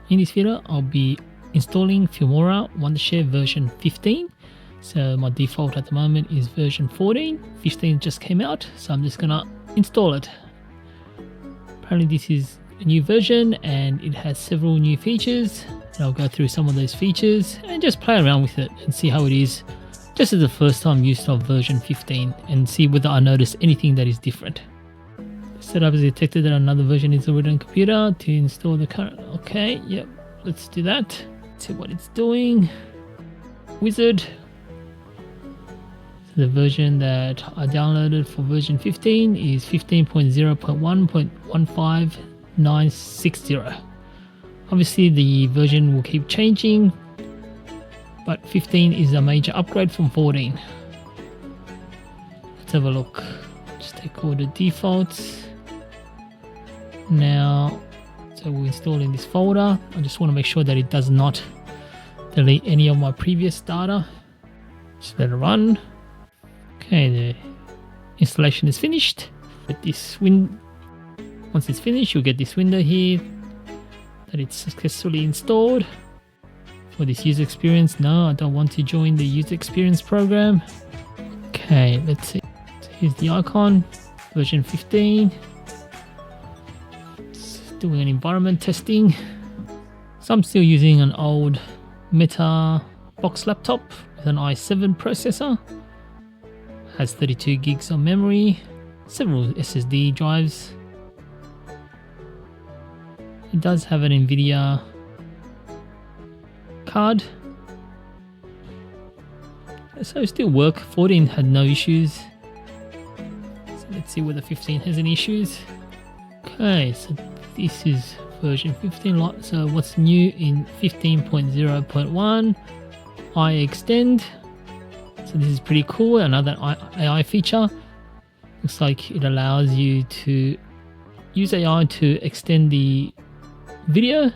In this video, I'll be installing Filmora Wondershare version 15. So my default at the moment is version 14. 15 just came out, so I'm just gonna install it. Apparently this is a new version and it has several new features. And I'll go through some of those features and just play around with it and see how it is. Just as the first time use of version 15 and see whether I notice anything that is different. Setup has detected that another version is already on the computer to install the current. Okay, yep, let's do that. Let's see what it's doing. Wizard. So the version that I downloaded for version 15 is 15.0.1.15960. Obviously the version will keep changing, but 15 is a major upgrade from 14. Let's have a look. Just take all the defaults. Now, so we'll install in this folder. I just want to make sure that it does not delete any of my previous data. Just let it run. Okay, the installation is finished. But once it's finished, you'll get this window here that it's successfully installed. For this user experience, no, I don't want to join the user experience program. Okay, let's see. So here's the icon, version 15. Doing an environment testing. So I'm still using an old Meta box laptop with an i7 processor. Has 32 gigs of memory, several SSD drives. It does have an NVIDIA card. So it still work. 14 had no issues. So let's see whether 15 has any issues. Okay, so this is version 15. So what's new in 15.0.1? I extend. So this is pretty cool. Another AI feature. Looks like it allows you to use AI to extend the video.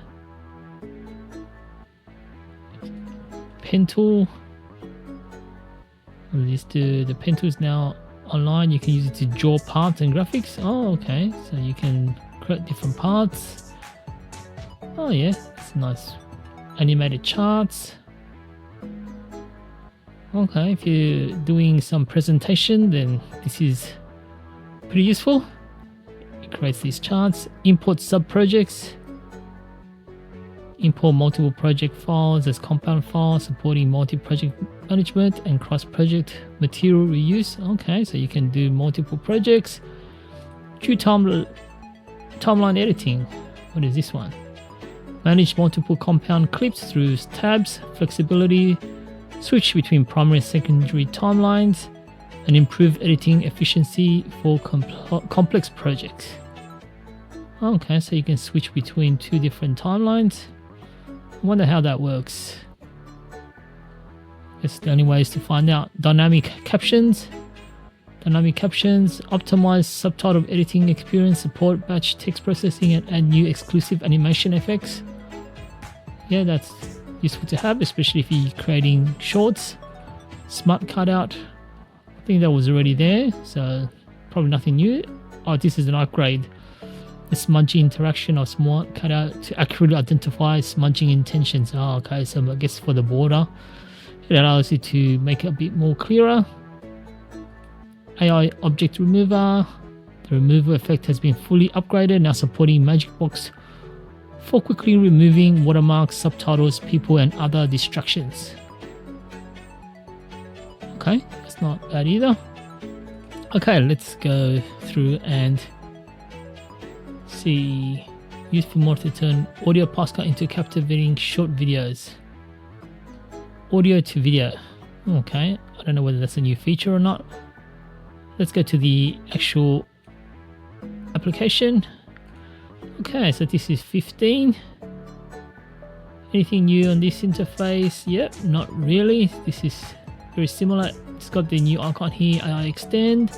Pen tool. The pen tool is now online. You can use it to draw parts and graphics. Oh, okay. So you can create different parts. Oh yeah, it's nice. Animated charts. Okay, if you're doing some presentation, then this is pretty useful. It creates these charts. Import subprojects. Import multiple project files as compound files, supporting multi-project management and cross-project material reuse. Okay, so you can do multiple projects. True timeline editing. What is this one? Manage multiple compound clips through tabs, flexibility, switch between primary and secondary timelines, and improve editing efficiency for complex projects. Okay, so you can switch between two different timelines. I wonder how that works. It's the only way is to find out. Dynamic captions. Dynamic captions, optimize subtitle editing experience, support batch text processing, and add new exclusive animation effects. Yeah, that's useful to have, especially if you're creating shorts. Smart cutout. I think that was already there, so probably nothing new. Oh, this is an upgrade. The smudgy interaction of smart cutout to accurately identify smudging intentions. Oh, okay, so I guess for the border, it allows you to make it a bit more clearer. AI object remover. The removal effect has been fully upgraded, now supporting magic box for quickly removing watermarks, subtitles, people, and other distractions. Okay, that's not bad either. Okay, let's go through and see. Use Filmora to turn audio postcard into captivating short videos. Audio to video. Okay, I don't know whether that's a new feature or not. Let's go to the actual application. Okay, so this is 15. Anything new on this interface? Yep, not really. This is very similar. It's got the new icon here, AI extend.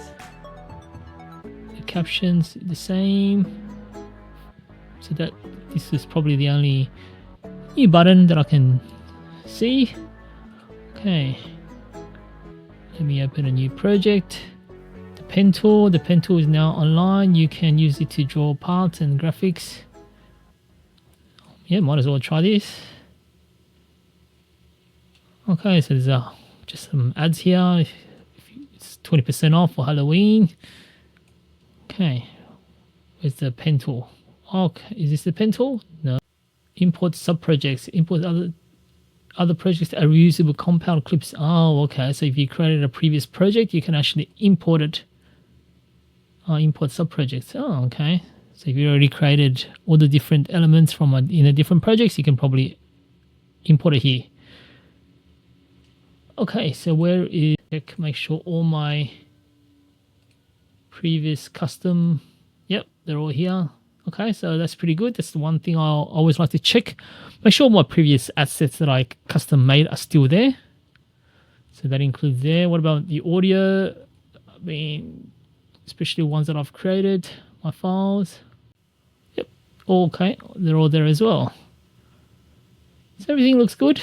The captions the same. So that this is probably the only new button that I can see. Okay. Let me open a new project. The pen tool is now online. You can use it to draw parts and graphics. yeah, might as well try this. Okay, so there's just some ads here. It's 20% off for Halloween. Okay, where's the pen tool? Okay, is this the pen tool? No. Import subprojects. Import other projects that are reusable compound clips. Oh, okay. So if you created a previous project, you can actually import it. Import subprojects. Oh, okay. So if you already created all the different elements from in a different projects, you can probably import it here. Okay, so where is check? Make sure all my previous custom. Yep, they're all here. Okay, so that's pretty good. That's the one thing I always like to check. Make sure my previous assets that I custom made are still there. So that includes there. What about the audio? I mean, especially ones that I've created, my files. Yep, okay, they're all there as well. So everything looks good.